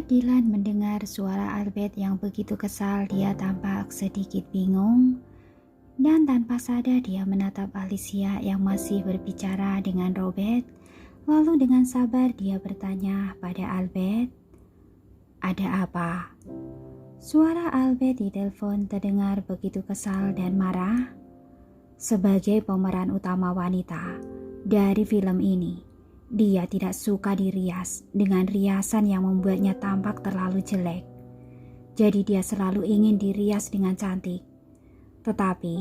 Saat Dylan mendengar suara Albert yang begitu kesal, dia tampak sedikit bingung. Dan tanpa sadar dia menatap Alicia yang masih berbicara dengan Robert. Lalu dengan sabar dia bertanya pada Albert, "Ada apa?" Suara Albert di telepon terdengar begitu kesal dan marah. Sebagai pemeran utama wanita dari film ini, dia tidak suka dirias dengan riasan yang membuatnya tampak terlalu jelek. Jadi dia selalu ingin dirias dengan cantik. Tetapi,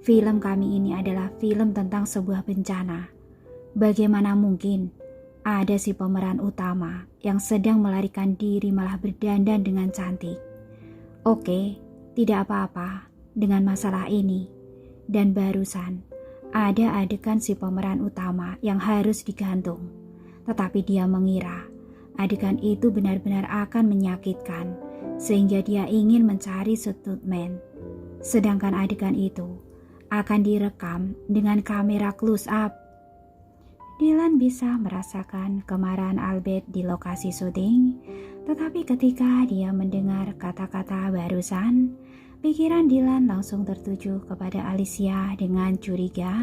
film kami ini adalah film tentang sebuah bencana. Bagaimana mungkin ada si pemeran utama yang sedang melarikan diri malah berdandan dengan cantik? Oke, tidak apa-apa dengan masalah ini. Dan barusan, ada adegan si pemeran utama yang harus digantung. Tetapi dia mengira adegan itu benar-benar akan menyakitkan, sehingga dia ingin mencari stuntman. Sedangkan adegan itu akan direkam dengan kamera close up. Dylan bisa merasakan kemarahan Albert di lokasi syuting, tetapi ketika dia mendengar kata-kata barusan, pikiran Dylan langsung tertuju kepada Alicia dengan curiga.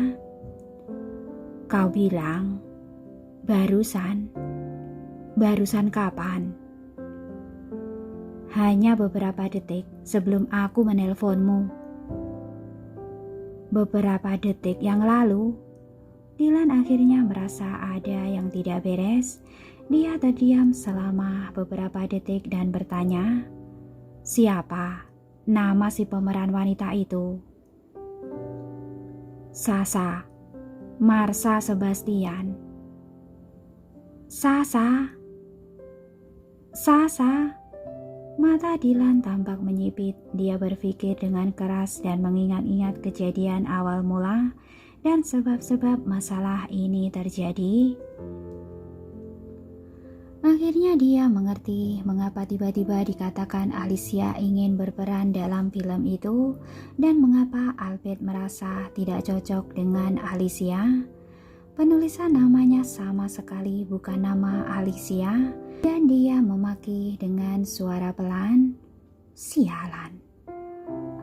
"Kau bilang barusan? Barusan kapan?" "Hanya beberapa detik sebelum aku menelponmu." "Beberapa detik yang lalu?" Dylan akhirnya merasa ada yang tidak beres. Dia terdiam selama beberapa detik dan bertanya, "Siapa nama si pemeran wanita itu?" "Sasha, Marsha Sebastian." "Sasha? Sasha?" Mata Dylan tampak menyipit. Dia berpikir dengan keras dan mengingat-ingat kejadian awal mula dan sebab-sebab masalah ini terjadi. Akhirnya dia mengerti mengapa tiba-tiba dikatakan Alicia ingin berperan dalam film itu dan mengapa Albert merasa tidak cocok dengan Alicia. Penulisan namanya sama sekali bukan nama Alicia. Dan dia memaki dengan suara pelan, "Sialan."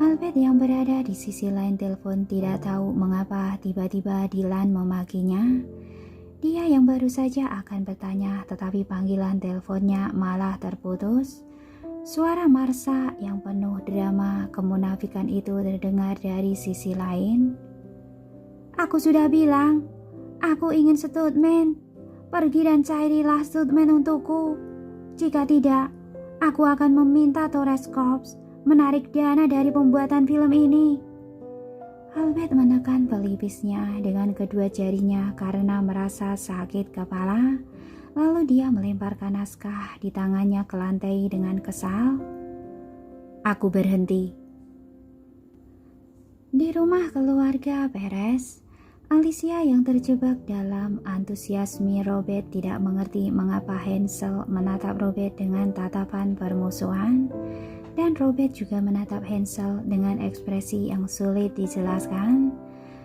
Albert yang berada di sisi lain telepon tidak tahu mengapa tiba-tiba Dylan memakinya. Dia yang baru saja akan bertanya, tetapi panggilan teleponnya malah terputus. Suara Marsha yang penuh drama kemunafikan itu terdengar dari sisi lain. "Aku sudah bilang, aku ingin stuntman. Pergi dan carilah stuntman untukku. Jika tidak, aku akan meminta Torres Corps menarik dana dari pembuatan film ini." Albert menekan pelipisnya dengan kedua jarinya karena merasa sakit kepala. Lalu dia melemparkan naskah di tangannya ke lantai dengan kesal. "Aku berhenti." Di rumah keluarga beres. Alicia yang terjebak dalam antusiasme Robert tidak mengerti mengapa Hansel menatap Robert dengan tatapan permusuhan, dan Robert juga menatap Hansel dengan ekspresi yang sulit dijelaskan.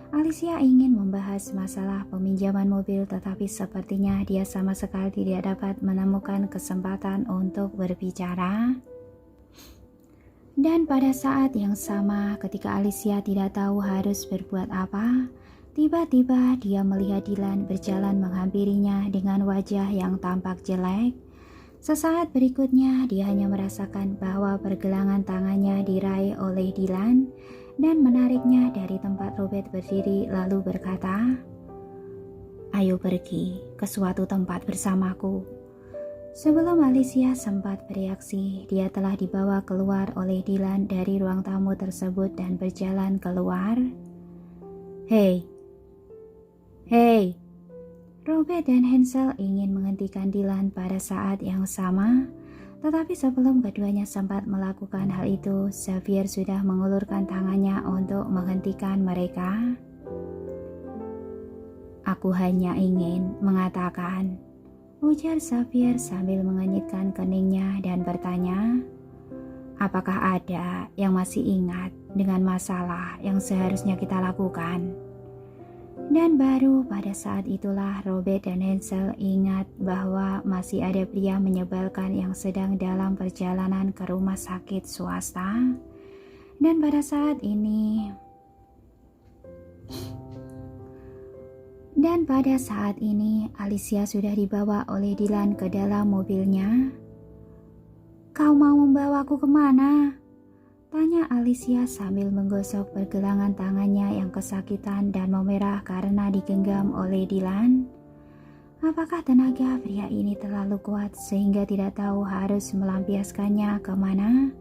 Alicia ingin membahas masalah peminjaman mobil, tetapi sepertinya dia sama sekali tidak dapat menemukan kesempatan untuk berbicara. Dan pada saat yang sama, ketika Alicia tidak tahu harus berbuat apa, tiba-tiba dia melihat Dylan berjalan menghampirinya dengan wajah yang tampak jelek. Sesaat berikutnya dia hanya merasakan bahwa pergelangan tangannya diraih oleh Dylan dan menariknya dari tempat Robert berdiri lalu berkata, "Ayo pergi ke suatu tempat bersamaku." Sebelum Alicia sempat bereaksi, dia telah dibawa keluar oleh Dylan dari ruang tamu tersebut dan berjalan keluar. Hei! Robert dan Hansel ingin menghentikan Dylan pada saat yang sama, tetapi sebelum keduanya sempat melakukan hal itu, Xavier sudah mengulurkan tangannya untuk menghentikan mereka. "Aku hanya ingin mengatakan," ujar Xavier sambil mengenyitkan keningnya dan bertanya, "Apakah ada yang masih ingat dengan masalah yang seharusnya kita lakukan?" Dan baru pada saat itulah Robert dan Hansel ingat bahwa masih ada pria menyebalkan yang sedang dalam perjalanan ke rumah sakit swasta. Dan pada saat ini Alicia sudah dibawa oleh Dylan ke dalam mobilnya. "Kau mau membawaku kemana?" tanya Alicia sambil menggosok pergelangan tangannya yang kesakitan dan memerah karena digenggam oleh Dylan. Apakah tenaga pria ini terlalu kuat sehingga tidak tahu harus melampiaskannya kemana?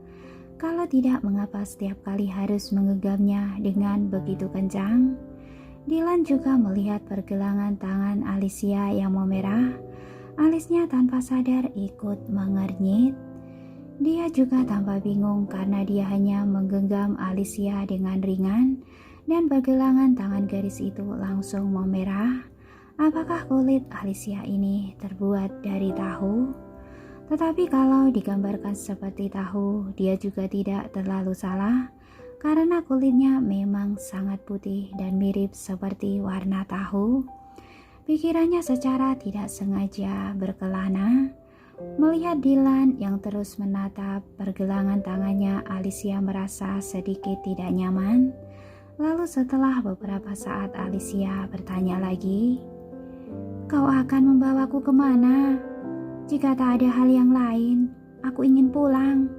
Kalau tidak, mengapa setiap kali harus menggenggamnya dengan begitu kencang? Dylan juga melihat pergelangan tangan Alicia yang memerah. Alisnya tanpa sadar ikut mengernyit. Dia juga tampak bingung karena dia hanya menggenggam Alicia dengan ringan dan pergelangan tangan gadis itu langsung memerah. Apakah kulit Alicia ini terbuat dari tahu? Tetapi kalau digambarkan seperti tahu, dia juga tidak terlalu salah karena kulitnya memang sangat putih dan mirip seperti warna tahu. Pikirannya secara tidak sengaja berkelana. Melihat Dylan yang terus menatap pergelangan tangannya, Alicia merasa sedikit tidak nyaman. Lalu setelah beberapa saat Alicia bertanya lagi, "Kau akan membawaku kemana? Jika tak ada hal yang lain, aku ingin pulang."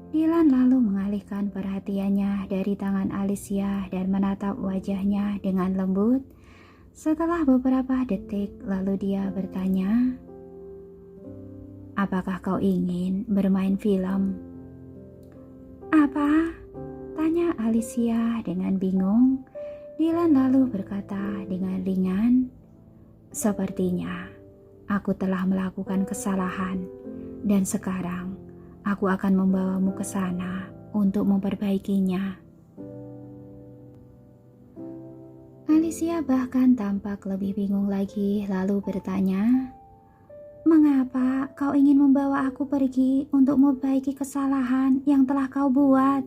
Dylan lalu mengalihkan perhatiannya dari tangan Alicia dan menatap wajahnya dengan lembut. Setelah beberapa detik, lalu dia bertanya, "Apakah kau ingin bermain film?" "Apa?" tanya Alicia dengan bingung. Dylan lalu berkata dengan ringan, "Sepertinya aku telah melakukan kesalahan dan sekarang aku akan membawamu ke sana untuk memperbaikinya." Alicia bahkan tampak lebih bingung lagi lalu bertanya, "Mengapa kau ingin membawa aku pergi untuk memperbaiki kesalahan yang telah kau buat?"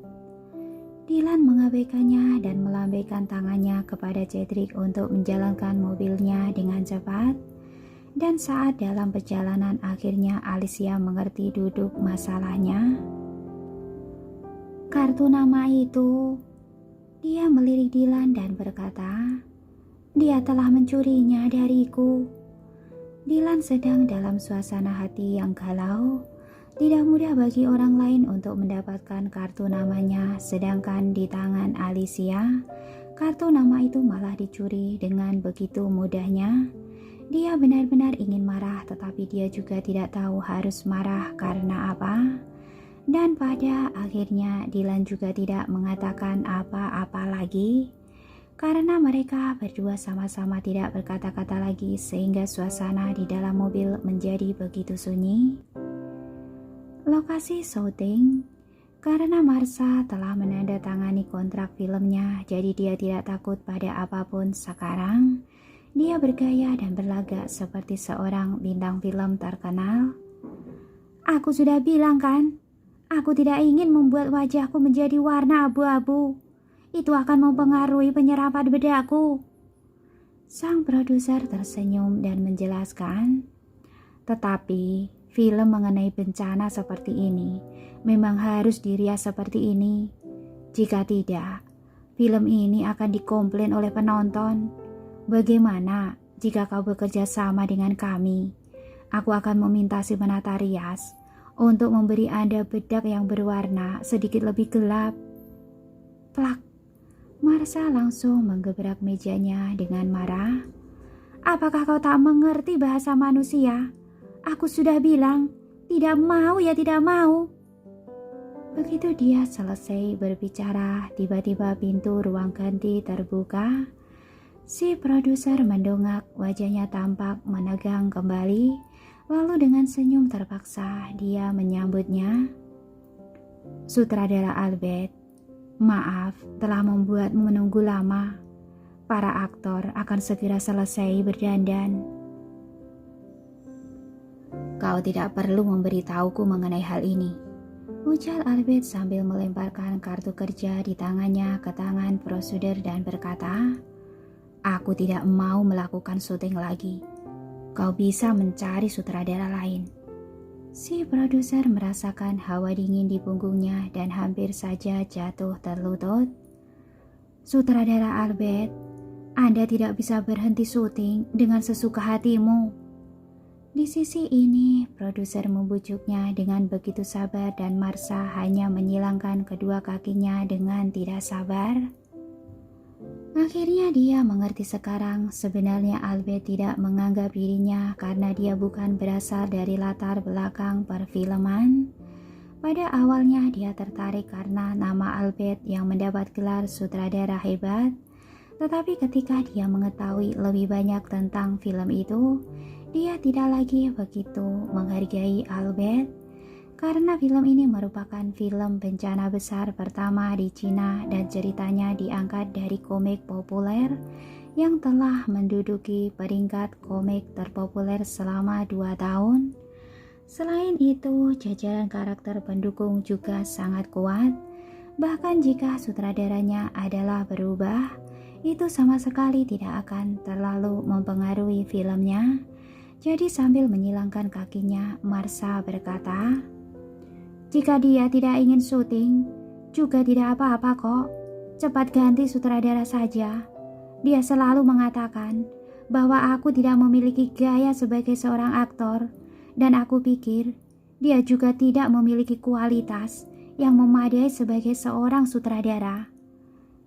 Dylan mengabaikannya dan melambaikan tangannya kepada Cedric untuk menjalankan mobilnya dengan cepat. Dan saat dalam perjalanan akhirnya Alicia mengerti duduk masalahnya. "Kartu nama itu." Dia melirik Dylan dan berkata, "Dia telah mencurinya dariku." Dylan sedang dalam suasana hati yang galau. Tidak mudah bagi orang lain untuk mendapatkan kartu namanya, sedangkan di tangan Alicia, kartu nama itu malah dicuri dengan begitu mudahnya. Dia benar-benar ingin marah, tetapi dia juga tidak tahu harus marah karena apa. Dan pada akhirnya Dylan juga tidak mengatakan apa-apa lagi. Karena mereka berdua sama-sama tidak berkata-kata lagi sehingga suasana di dalam mobil menjadi begitu sunyi. Lokasi syuting, karena Marsha telah menandatangani kontrak filmnya, jadi dia tidak takut pada apapun sekarang. Dia bergaya dan berlagak seperti seorang bintang film terkenal. "Aku sudah bilang kan, aku tidak ingin membuat wajahku menjadi warna abu-abu. Itu akan mempengaruhi penyerapan bedaku." Sang produser tersenyum dan menjelaskan, "Tetapi film mengenai bencana seperti ini memang harus dirias seperti ini. Jika tidak, film ini akan dikomplain oleh penonton. Bagaimana jika kau bekerja sama dengan kami? Aku akan meminta si penata rias untuk memberi Anda bedak yang berwarna sedikit lebih gelap." Plak. Marsha langsung menggebrak mejanya dengan marah. "Apakah kau tak mengerti bahasa manusia? Aku sudah bilang, tidak mau ya tidak mau." Begitu dia selesai berbicara, tiba-tiba pintu ruang ganti terbuka. Si produser mendongak, wajahnya tampak menegang kembali. Lalu dengan senyum terpaksa dia menyambutnya. "Sutradara Albert, maaf telah membuatmu menunggu lama. Para aktor akan segera selesai berdandan." "Kau tidak perlu memberitahuku mengenai hal ini," ujar Albert sambil melemparkan kartu kerja di tangannya ke tangan prosedur dan berkata, Aku tidak mau melakukan syuting lagi. Kau bisa mencari sutradara lain. Si produser merasakan hawa dingin di punggungnya dan hampir saja jatuh terlutut. Sutradara Albert, Anda tidak bisa berhenti syuting dengan sesuka hatimu. Di sisi ini, produser membujuknya dengan begitu sabar dan Marsha hanya menyilangkan kedua kakinya dengan tidak sabar. Akhirnya dia mengerti sekarang sebenarnya Albert tidak menganggap dirinya karena dia bukan berasal dari latar belakang perfilman. Pada awalnya dia tertarik karena nama Albert yang mendapat gelar sutradara hebat. Tetapi ketika dia mengetahui lebih banyak tentang film itu, dia tidak lagi begitu menghargai Albert. Karena film ini merupakan film bencana besar pertama di Cina dan ceritanya diangkat dari komik populer yang telah menduduki peringkat komik terpopuler selama 2 tahun. Selain itu, jajaran karakter pendukung juga sangat kuat. Bahkan jika sutradaranya adalah berubah, itu sama sekali tidak akan terlalu mempengaruhi filmnya. Jadi sambil menyilangkan kakinya, Marsha berkata, "Jika dia tidak ingin syuting, juga tidak apa-apa kok. Cepat ganti sutradara saja. Dia selalu mengatakan bahwa aku tidak memiliki gaya sebagai seorang aktor, dan aku pikir dia juga tidak memiliki kualitas yang memadai sebagai seorang sutradara.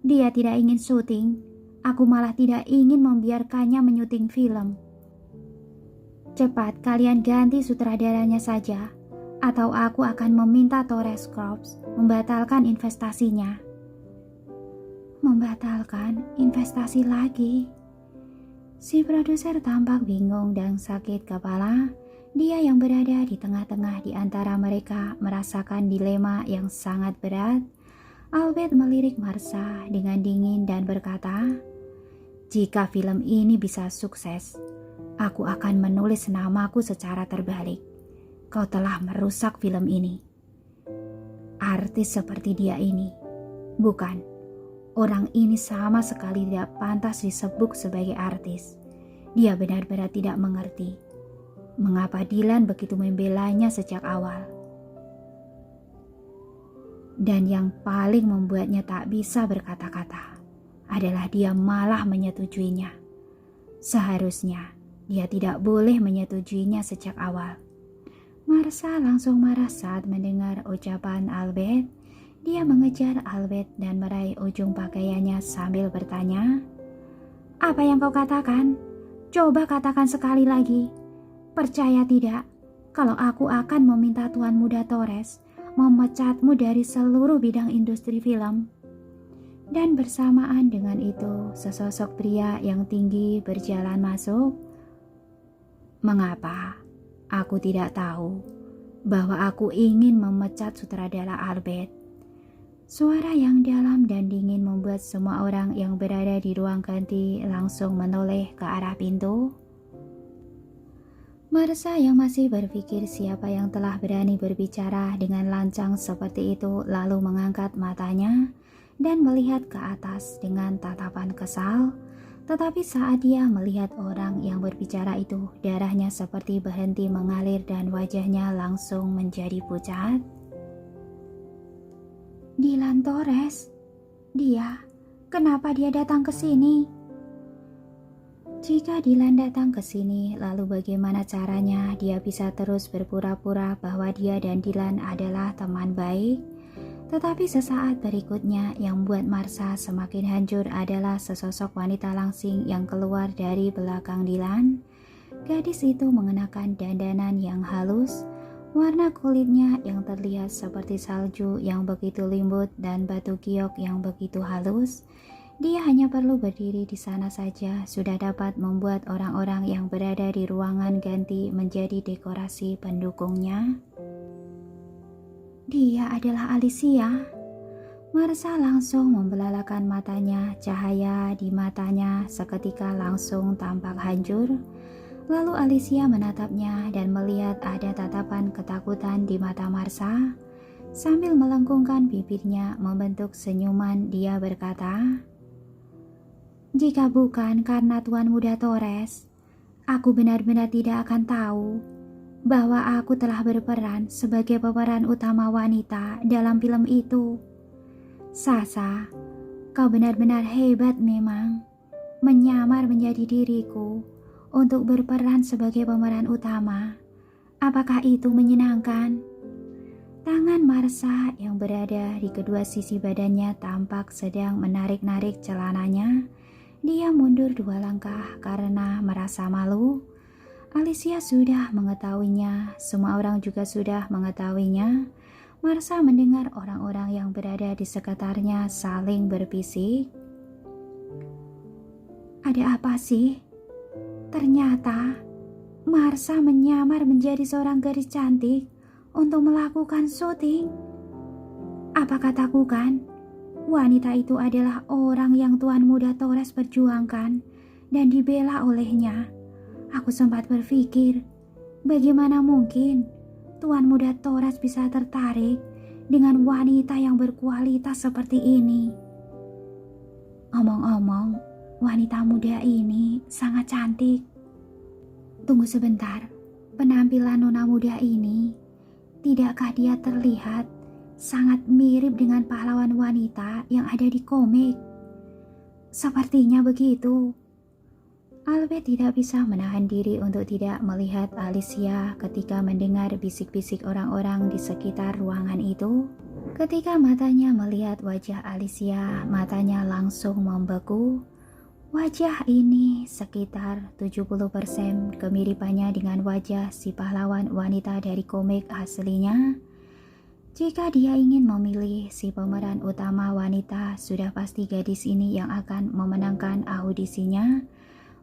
Dia tidak ingin syuting, aku malah tidak ingin membiarkannya menyuting film. Cepat kalian ganti sutradaranya saja, atau aku akan meminta Torres Corps membatalkan investasinya." Membatalkan investasi lagi? Si produser tampak bingung dan sakit kepala. Dia yang berada di tengah-tengah di antara mereka merasakan dilema yang sangat berat. Albert melirik Marsha dengan dingin dan berkata, "Jika film ini bisa sukses, aku akan menulis namaku secara terbalik. Kau telah merusak film ini. Artis seperti dia ini, bukan, orang ini sama sekali tidak pantas disebut sebagai artis. Dia benar-benar tidak mengerti mengapa Dylan begitu membelanya sejak awal. Dan yang paling membuatnya tak bisa berkata-kata adalah dia malah menyetujuinya. Seharusnya dia tidak boleh menyetujuinya sejak awal." Marsha langsung marah saat mendengar ucapan Albert. Dia mengejar Albert dan meraih ujung pakaiannya sambil bertanya, "Apa yang kau katakan? Coba katakan sekali lagi. Percaya tidak, kalau aku akan meminta Tuan Muda Torres memecatmu dari seluruh bidang industri film." Dan bersamaan dengan itu, sesosok pria yang tinggi berjalan masuk. "Mengapa? Aku tidak tahu bahwa aku ingin memecat sutradara Albert." Suara yang dalam dan dingin membuat semua orang yang berada di ruang ganti langsung menoleh ke arah pintu. Marsha yang masih berpikir siapa yang telah berani berbicara dengan lancang seperti itu lalu mengangkat matanya dan melihat ke atas dengan tatapan kesal. Tetapi saat dia melihat orang yang berbicara itu, darahnya seperti berhenti mengalir dan wajahnya langsung menjadi pucat. "Dylan Torres? Kenapa dia datang ke sini?" Jika Dylan datang ke sini, lalu bagaimana caranya dia bisa terus berpura-pura bahwa dia dan Dylan adalah teman baik? Tetapi sesaat berikutnya yang membuat Marsha semakin hancur adalah sesosok wanita langsing yang keluar dari belakang Dylan. Gadis itu mengenakan dandanan yang halus, warna kulitnya yang terlihat seperti salju yang begitu lembut dan batu giok yang begitu halus. Dia hanya perlu berdiri di sana saja sudah dapat membuat orang-orang yang berada di ruangan ganti menjadi dekorasi pendukungnya. Dia adalah Alicia. Marsha langsung membelalakan matanya, cahaya di matanya seketika langsung tampak hancur. Lalu Alicia menatapnya dan melihat ada tatapan ketakutan di mata Marsha. Sambil melengkungkan bibirnya membentuk senyuman, dia berkata, Jika bukan karena Tuan Muda Torres, aku benar-benar tidak akan tahu bahwa aku telah berperan sebagai pemeran utama wanita dalam film itu. Sasa, kau benar-benar hebat memang, menyamar menjadi diriku untuk berperan sebagai pemeran utama. Apakah itu menyenangkan? Tangan Marsha yang berada di kedua sisi badannya tampak sedang menarik-narik celananya. Dia mundur 2 langkah karena merasa malu. Alicia sudah mengetahuinya, semua orang juga sudah mengetahuinya. Marsha mendengar orang-orang yang berada di sekitarnya saling berbisik. Ada apa sih? Ternyata Marsha menyamar menjadi seorang gadis cantik untuk melakukan syuting. Apa kataku kan? Wanita itu adalah orang yang Tuan Muda Torres perjuangkan dan dibela olehnya. Aku sempat berpikir, bagaimana mungkin Tuan Muda Torres bisa tertarik dengan wanita yang berkualitas seperti ini. Omong-omong, wanita muda ini sangat cantik. Tunggu sebentar, penampilan nona muda ini, tidakkah dia terlihat sangat mirip dengan pahlawan wanita yang ada di komik? Sepertinya begitu. Albert tidak bisa menahan diri untuk tidak melihat Alicia ketika mendengar bisik-bisik orang-orang di sekitar ruangan itu. Ketika matanya melihat wajah Alicia, matanya langsung membeku. Wajah ini sekitar 70% kemiripannya dengan wajah si pahlawan wanita dari komik aslinya. Jika dia ingin memilih si pemeran utama wanita, sudah pasti gadis ini yang akan memenangkan audisinya.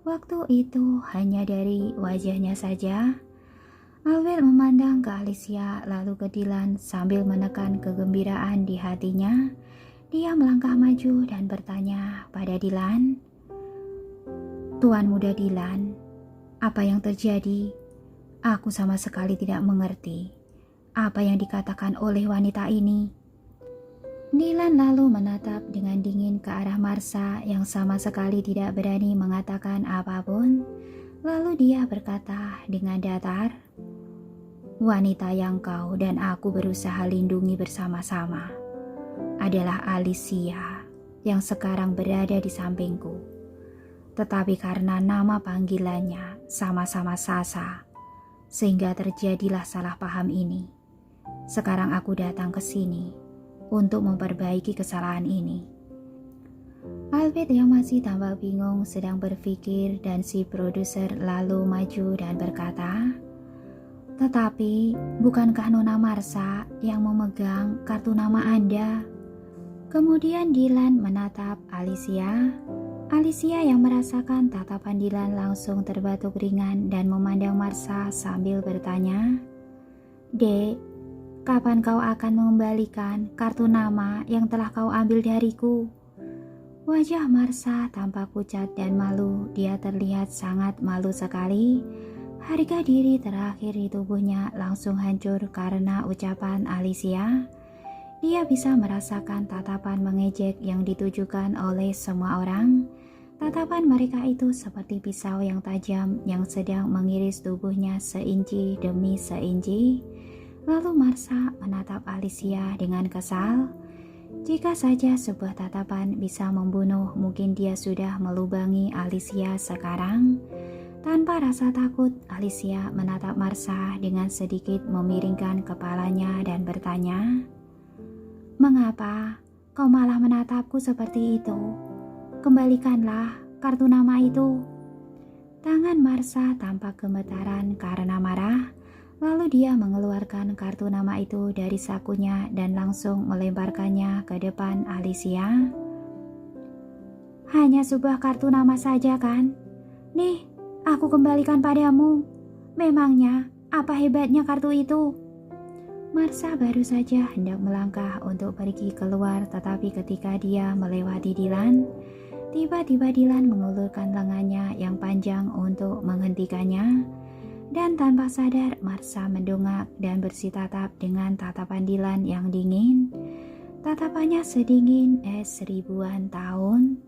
Waktu itu hanya dari wajahnya saja. Albert memandang ke Alicia lalu ke Dylan sambil menekan kegembiraan di hatinya. Dia melangkah maju dan bertanya pada Dylan, "Tuan Muda Dylan, apa yang terjadi? Aku sama sekali tidak mengerti apa yang dikatakan oleh wanita ini." Dylan lalu menatap dengan dingin ke arah Marsha yang sama sekali tidak berani mengatakan apapun. Lalu dia berkata dengan datar, "Wanita yang kau dan aku berusaha lindungi bersama-sama adalah Alicia yang sekarang berada di sampingku. Tetapi karena nama panggilannya sama-sama Sasa, sehingga terjadilah salah paham ini. Sekarang aku datang ke sini untuk memperbaiki kesalahan ini." Albert yang masih tampak bingung sedang berpikir dan si produser lalu maju dan berkata, "Tetapi bukankah Nona Marsha yang memegang kartu nama Anda?" Kemudian Dylan menatap Alicia. Alicia yang merasakan tatapan Dylan langsung terbatuk ringan dan memandang Marsha sambil bertanya, "Dek, kapan kau akan mengembalikan kartu nama yang telah kau ambil dariku?" Wajah Marsha tampak pucat dan malu. Dia terlihat sangat malu sekali. Harga diri terakhir di tubuhnya langsung hancur karena ucapan Alicia. Dia bisa merasakan tatapan mengejek yang ditujukan oleh semua orang. Tatapan mereka itu seperti pisau yang tajam yang sedang mengiris tubuhnya seinci demi seinci. Lalu Marsha menatap Alicia dengan kesal. Jika saja sebuah tatapan bisa membunuh, mungkin dia sudah melubangi Alicia sekarang. Tanpa rasa takut, Alicia menatap Marsha dengan sedikit memiringkan kepalanya dan bertanya, "Mengapa kau malah menatapku seperti itu? Kembalikanlah kartu nama itu." Tangan Marsha tampak gemetaran karena marah. Lalu dia mengeluarkan kartu nama itu dari sakunya dan langsung melemparkannya ke depan Alicia. "Hanya sebuah kartu nama saja kan? Nih, aku kembalikan padamu. Memangnya apa hebatnya kartu itu?" Marsha baru saja hendak melangkah untuk pergi keluar, tetapi ketika dia melewati Dylan, tiba-tiba Dylan mengulurkan lengannya yang panjang untuk menghentikannya. Dan tanpa sadar Marsha mendongak dan bersitatap dengan tatapan Dylan yang dingin. Tatapannya sedingin es 1000-an tahun.